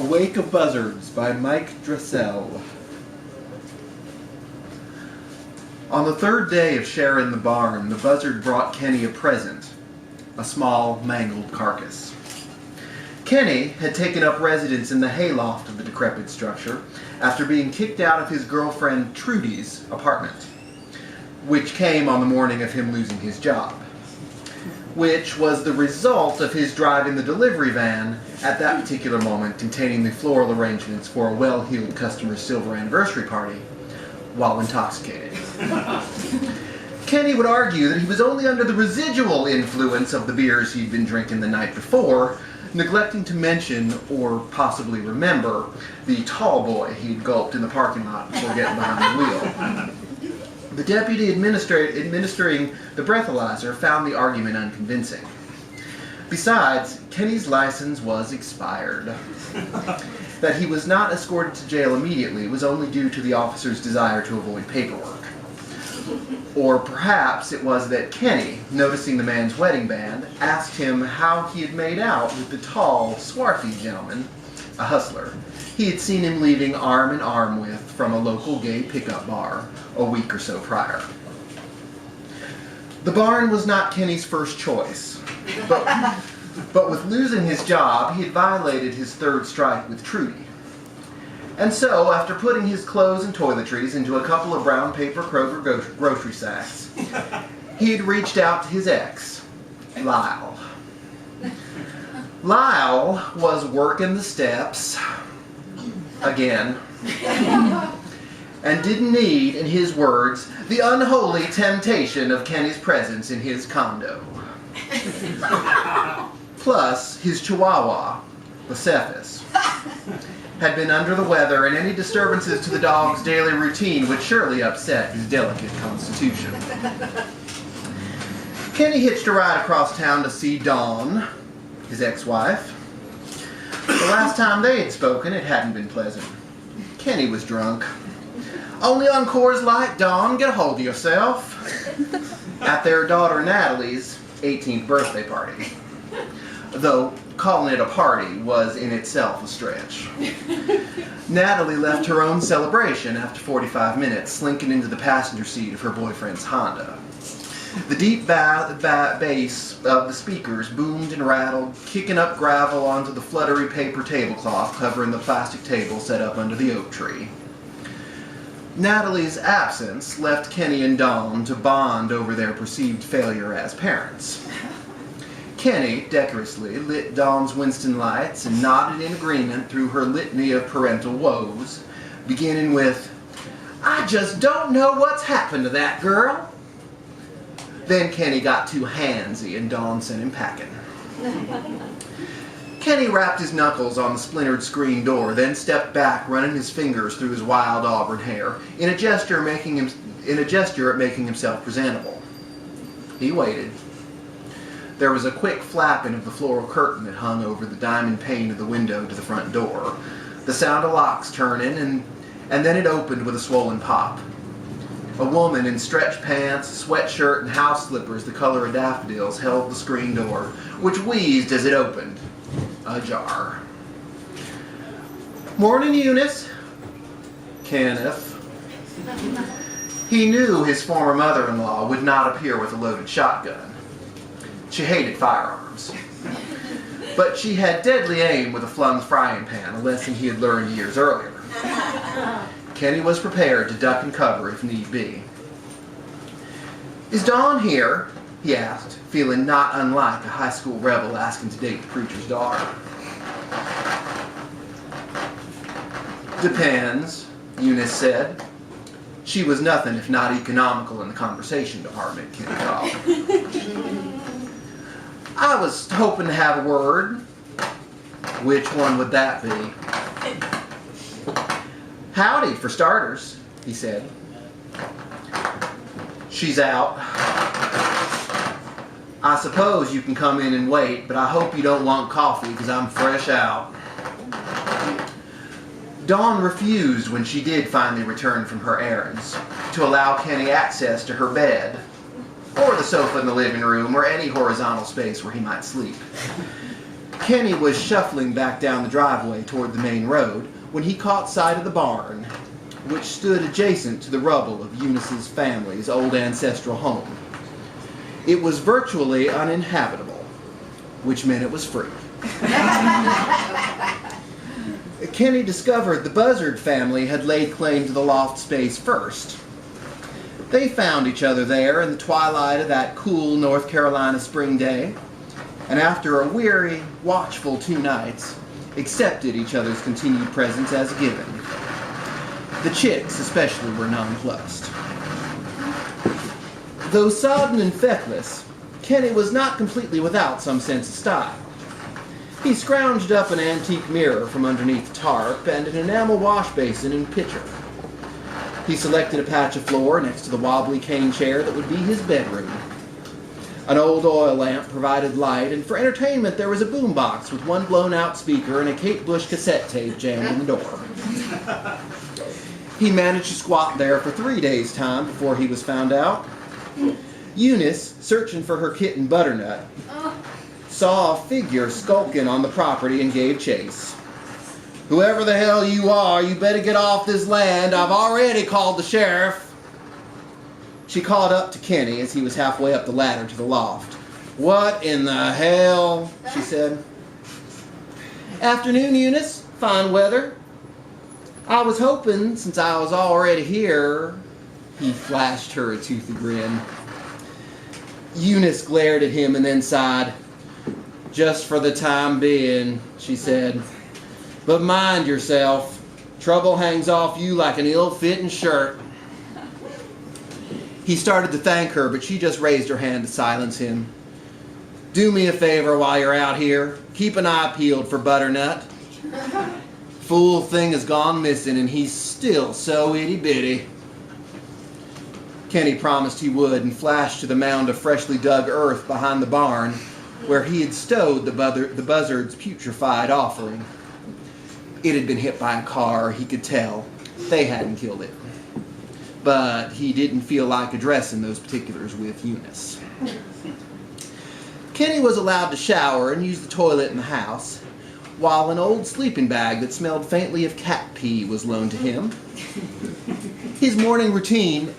A Wake of Buzzards by Mike Dressel. On the third day of Jere in the barn, the buzzard brought Kenny a present, a small, mangled carcass. Kenny had taken up residence in the hayloft of the decrepit structure after being kicked out of his girlfriend Trudy's apartment, which came on the morning of him losing his job, which was the result of his driving the delivery van at that particular moment containing the floral arrangements for a well-heeled customer's silver anniversary party while intoxicated. Kenny would argue that he was only under the residual influence of the beers he'd been drinking the night before, neglecting to mention or possibly remember the tall boy he'd gulped in the parking lot before getting behind the wheel. The deputy administering the breathalyzer found the argument unconvincing. Besides, Kenny's license was expired. That he was not escorted to jail immediately was only due to the officer's desire to avoid paperwork. Or perhaps it was that Kenny, noticing the man's wedding band, asked him how he had made out with the tall, swarthy gentleman, a hustler, he had seen him leaving arm in arm with from a local gay pickup bar a week or so prior. The barn was not Kenny's first choice, but with losing his job, he had violated his third strike with Trudy. And so, after putting his clothes and toiletries into a couple of brown paper Kroger grocery sacks, he had reached out to his ex, Lyle. Lyle was working the steps again, and didn't need, in his words, the unholy temptation of Kenny's presence in his condo. Plus, his chihuahua, Cephas, had been under the weather, and any disturbances to the dog's daily routine would surely upset his delicate constitution. Kenny hitched a ride across town to see Dawn, his ex-wife. The last time they had spoken, it hadn't been pleasant. Kenny was drunk. Only on Coors Light, Dawn, get a hold of yourself. At their daughter Natalie's 18th birthday party. Though calling it a party was in itself a stretch. Natalie left her own celebration after 45 minutes, slinking into the passenger seat of her boyfriend's Honda. The deep bass of the speakers boomed and rattled, kicking up gravel onto the fluttery paper tablecloth covering the plastic table set up under the oak tree. Natalie's absence left Kenny and Dawn to bond over their perceived failure as parents. Kenny, decorously, lit Dawn's Winston lights and nodded in agreement through her litany of parental woes, beginning with, "I just don't know what's happened to that girl." Then Kenny got too handsy and Dawn sent him packing. Kenny rapped his knuckles on the splintered screen door, then stepped back, running his fingers through his wild auburn hair, in a gesture at making himself presentable. He waited. There was a quick flapping of the floral curtain that hung over the diamond pane of the window to the front door, the sound of locks turning, and then it opened with a swollen pop. A woman in stretch pants, sweatshirt, and house slippers the color of daffodils held the screen door, which wheezed as it opened, ajar. "Morning, Eunice." Kenneth. He knew his former mother-in-law would not appear with a loaded shotgun. She hated firearms. But she had deadly aim with a flung frying pan, a lesson he had learned years earlier. Kenny was prepared to duck and cover if need be. "Is Dawn here?" he asked, feeling not unlike a high school rebel asking to date the preacher's daughter. "Depends," Eunice said. She was nothing if not economical in the conversation department, Kenny thought. "I was hoping to have a word." "Which one would that be?" "Howdy, for starters," he said. "She's out. I suppose you can come in and wait, but I hope you don't want coffee because I'm fresh out." Dawn refused when she did finally return from her errands to allow Kenny access to her bed, or the sofa in the living room, or any horizontal space where he might sleep. Kenny was shuffling back down the driveway toward the main road when he caught sight of the barn, which stood adjacent to the rubble of Eunice's family's old ancestral home. It was virtually uninhabitable, which meant it was free. Kenny discovered the Buzzard family had laid claim to the loft space first. They found each other there in the twilight of that cool North Carolina spring day, and after a weary, watchful 2 nights, accepted each other's continued presence as a given. The chicks especially were nonplussed. Though sodden and feckless, Kenny was not completely without some sense of style. He scrounged up an antique mirror from underneath the tarp and an enamel wash basin and pitcher. He selected a patch of floor next to the wobbly cane chair that would be his bedroom. An old oil lamp provided light, and for entertainment there was a boombox with one blown-out speaker and a Kate Bush cassette tape jammed in the door. He managed to squat there for 3 days' time before he was found out. Eunice, searching for her kitten Butternut, saw a figure skulking on the property and gave chase. "Whoever the hell you are, you better get off this land. I've already called the sheriff." She caught up to Kenny as he was halfway up the ladder to the loft. "What in the hell?" she said. "Afternoon, Eunice. Fine weather. I was hoping, since I was already here..." He flashed her a toothy grin. Eunice glared at him and then sighed. "Just for the time being," she said. "But mind yourself. Trouble hangs off you like an ill-fitting shirt." He started to thank her, but she just raised her hand to silence him. "Do me a favor while you're out here. Keep an eye peeled for Butternut. Fool thing has gone missing, and he's still so itty-bitty." Kenny promised he would and flashed to the mound of freshly dug earth behind the barn where he had stowed the Buzzards' putrefied offering. It had been hit by a car, he could tell. They hadn't killed it. But he didn't feel like addressing those particulars with Eunice. Kenny was allowed to shower and use the toilet in the house, while an old sleeping bag that smelled faintly of cat pee was loaned to him. His morning routine,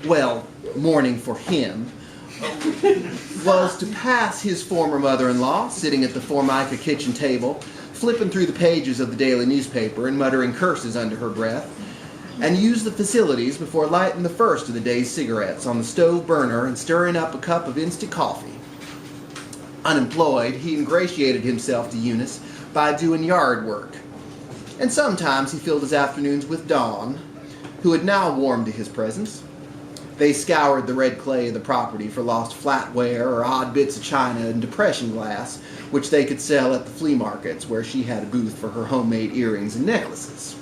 well, morning for him, was to pass his former mother-in-law, sitting at the Formica kitchen table, flipping through the pages of the daily newspaper and muttering curses under her breath, and use the facilities before lighting the first of the day's cigarettes on the stove burner and stirring up a cup of instant coffee. Unemployed, he ingratiated himself to Eunice by doing yard work, and sometimes he filled his afternoons with Dawn, who had now warmed to his presence. They scoured the red clay of the property for lost flatware or odd bits of china and depression glass, which they could sell at the flea markets where she had a booth for her homemade earrings and necklaces.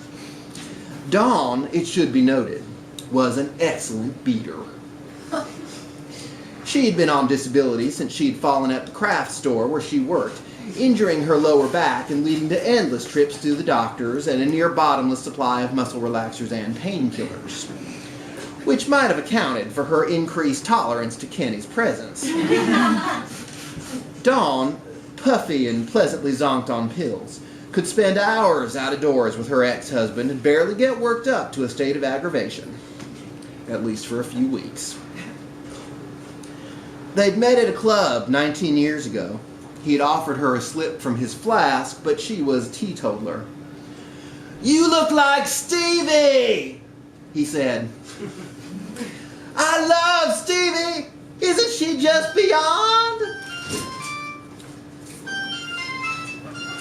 Dawn, it should be noted, was an excellent beater. She had been on disability since she'd fallen at the craft store where she worked, injuring her lower back and leading to endless trips to the doctors and a near bottomless supply of muscle relaxers and painkillers, which might have accounted for her increased tolerance to Kenny's presence. Dawn, puffy and pleasantly zonked on pills, could spend hours out of doors with her ex-husband and barely get worked up to a state of aggravation, at least for a few weeks. They'd met at a club 19 years ago. He had offered her a slip from his flask, but she was a teetotaler. "You look like Stevie," he said. "I love Stevie. Isn't she just beyond?"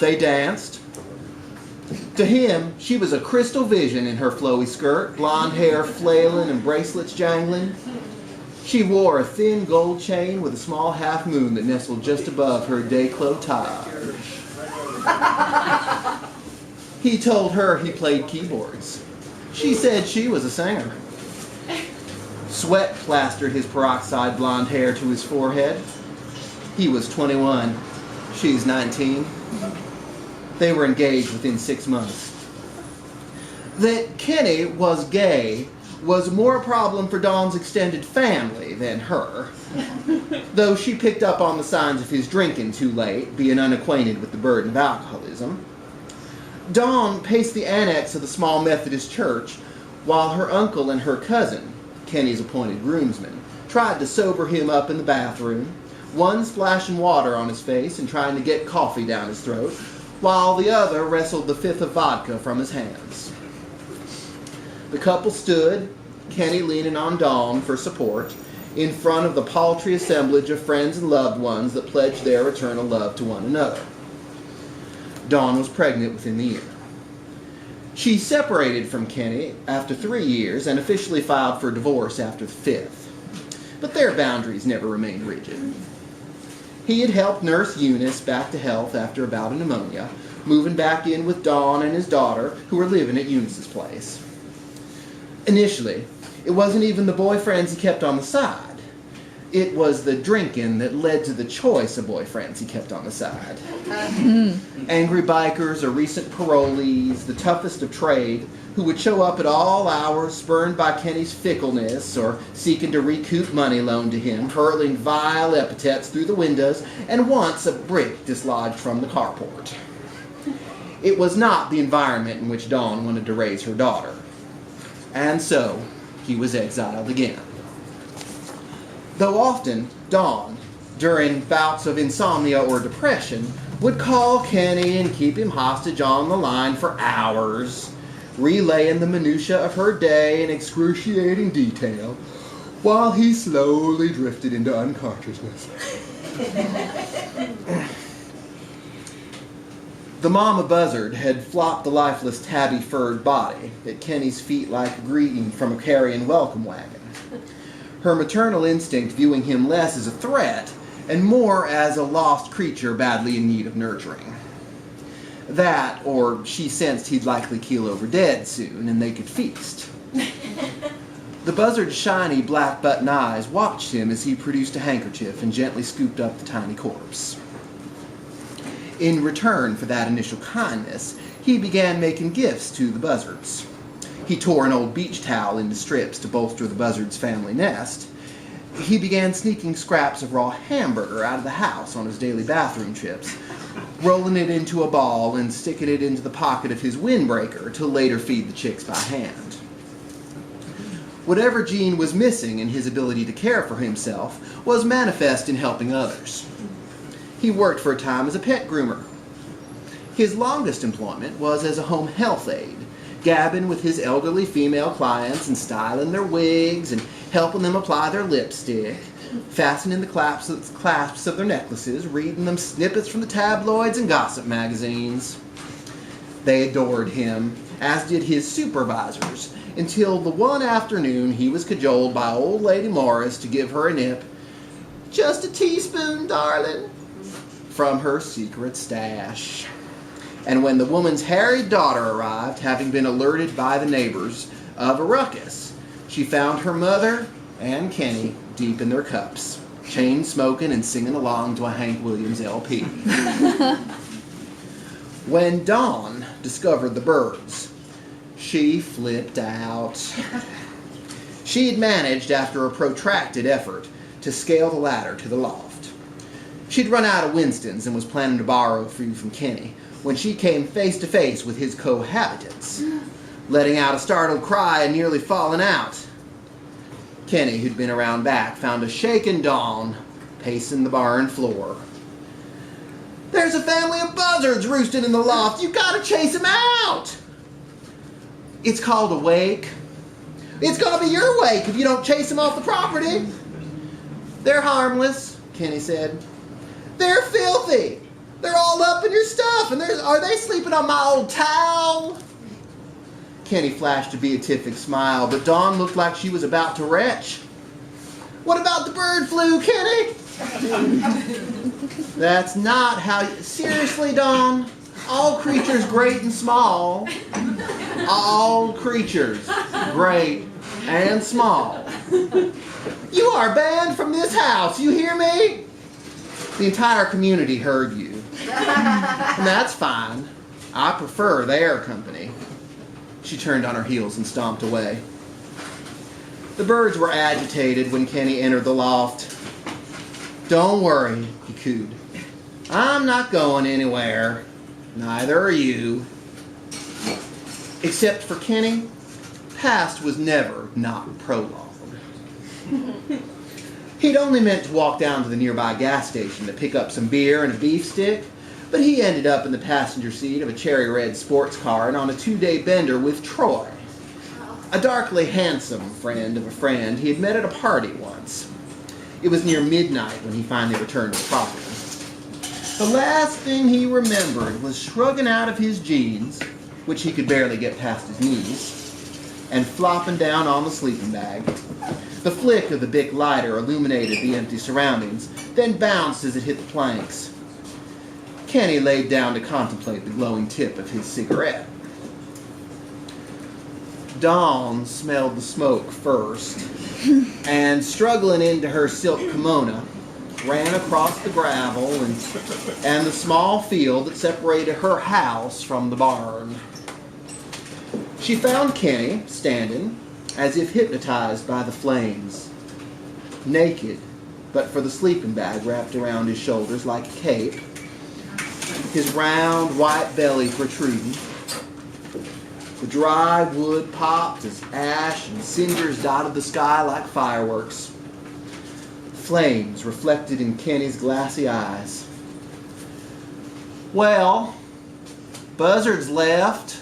They danced. To him, she was a crystal vision in her flowy skirt, blonde hair flailing and bracelets jangling. She wore a thin gold chain with a small half moon that nestled just above her décolletage. He told her he played keyboards. She said she was a singer. Sweat plastered his peroxide blonde hair to his forehead. He was 21. She's 19. They were engaged within 6 months. That Kenny was gay was more a problem for Dawn's extended family than her, though she picked up on the signs of his drinking too late, being unacquainted with the burden of alcoholism. Dawn paced the annex of the small Methodist church while her uncle and her cousin, Kenny's appointed groomsman, tried to sober him up in the bathroom, one splashing water on his face and trying to get coffee down his throat, while the other wrestled the fifth of vodka from his hands. The couple stood, Kenny leaning on Dawn for support, in front of the paltry assemblage of friends and loved ones that pledged their eternal love to one another. Dawn was pregnant within the year. She separated from Kenny after 3 years and officially filed for divorce after the 5th. But their boundaries never remained rigid. He had helped nurse Eunice back to health after a bout of pneumonia, moving back in with Dawn and his daughter, who were living at Eunice's place. Initially, it wasn't even the boyfriends he kept on the side. It was the drinking that led to the choice of boyfriends he kept on the side. Angry bikers or recent parolees, the toughest of trade, who would show up at all hours, spurned by Kenny's fickleness or seeking to recoup money loaned to him, hurling vile epithets through the windows, and once a brick dislodged from the carport. It was not the environment in which Dawn wanted to raise her daughter. And so, he was exiled again. Though often, Dawn, during bouts of insomnia or depression, would call Kenny and keep him hostage on the line for hours, relaying the minutiae of her day in excruciating detail, while he slowly drifted into unconsciousness. The mama buzzard had flopped the lifeless tabby-furred body at Kenny's feet like a greeting from a carrion welcome wagon, her maternal instinct viewing him less as a threat and more as a lost creature badly in need of nurturing. That, or she sensed he'd likely keel over dead soon and they could feast. The buzzard's shiny black button eyes watched him as he produced a handkerchief and gently scooped up the tiny corpse. In return for that initial kindness, he began making gifts to the buzzards. He tore an old beach towel into strips to bolster the buzzard's family nest. He began sneaking scraps of raw hamburger out of the house on his daily bathroom trips, rolling it into a ball and sticking it into the pocket of his windbreaker to later feed the chicks by hand. Whatever gene was missing in his ability to care for himself was manifest in helping others. He worked for a time as a pet groomer. His longest employment was as a home health aide, gabbing with his elderly female clients and styling their wigs and helping them apply their lipstick, fastening the clasps of their necklaces, reading them snippets from the tabloids and gossip magazines. They adored him, as did his supervisors, until the one afternoon he was cajoled by old Lady Morris to give her a nip. "Just a teaspoon, darling," from her secret stash. And when the woman's harried daughter arrived, having been alerted by the neighbors of a ruckus, she found her mother and Kenny deep in their cups, chain smoking and singing along to a Hank Williams LP. When Dawn discovered the birds, she flipped out. She had managed, after a protracted effort, to scale the ladder to the loft. She'd run out of Winston's and was planning to borrow a few from Kenny when she came face to face with his cohabitants, letting out a startled cry and nearly falling out. Kenny, who'd been around back, found a shaken Dawn pacing the barn floor. "There's a family of buzzards roosting in the loft. You gotta chase them out!" "It's called a wake." "It's gonna be your wake if you don't chase them off the property." "They're harmless," Kenny said. "They're filthy. They're all up in your stuff, and are they sleeping on my old towel?" Kenny flashed a beatific smile, but Dawn looked like she was about to retch. "What about the bird flu, Kenny?" "That's not how you... Seriously, Dawn, all creatures great and small. All creatures, great and small. You are banned from this house, you hear me? The entire community heard you. And that's fine. I prefer their company." She turned on her heels and stomped away. The birds were agitated when Kenny entered the loft. "Don't worry," he cooed. "I'm not going anywhere. Neither are you." Except for Kenny, past was never not prologue. He'd only meant to walk down to the nearby gas station to pick up some beer and a beef stick, but he ended up in the passenger seat of a cherry red sports car and on a 2-day bender with Troy, a darkly handsome friend of a friend he had met at a party once. It was near midnight when he finally returned to the property. The last thing he remembered was shrugging out of his jeans, which he could barely get past his knees, and flopping down on the sleeping bag. The flick of the Bic lighter illuminated the empty surroundings, then bounced as it hit the planks. Kenny laid down to contemplate the glowing tip of his cigarette. Dawn smelled the smoke first, and struggling into her silk kimono, ran across the gravel and the small field that separated her house from the barn. She found Kenny standing, as if hypnotized by the flames, naked, but for the sleeping bag wrapped around his shoulders like a cape, his round white belly protruding. The dry wood popped as ash and cinders dotted the sky like fireworks. Flames reflected in Kenny's glassy eyes. "Well, Buzzards left."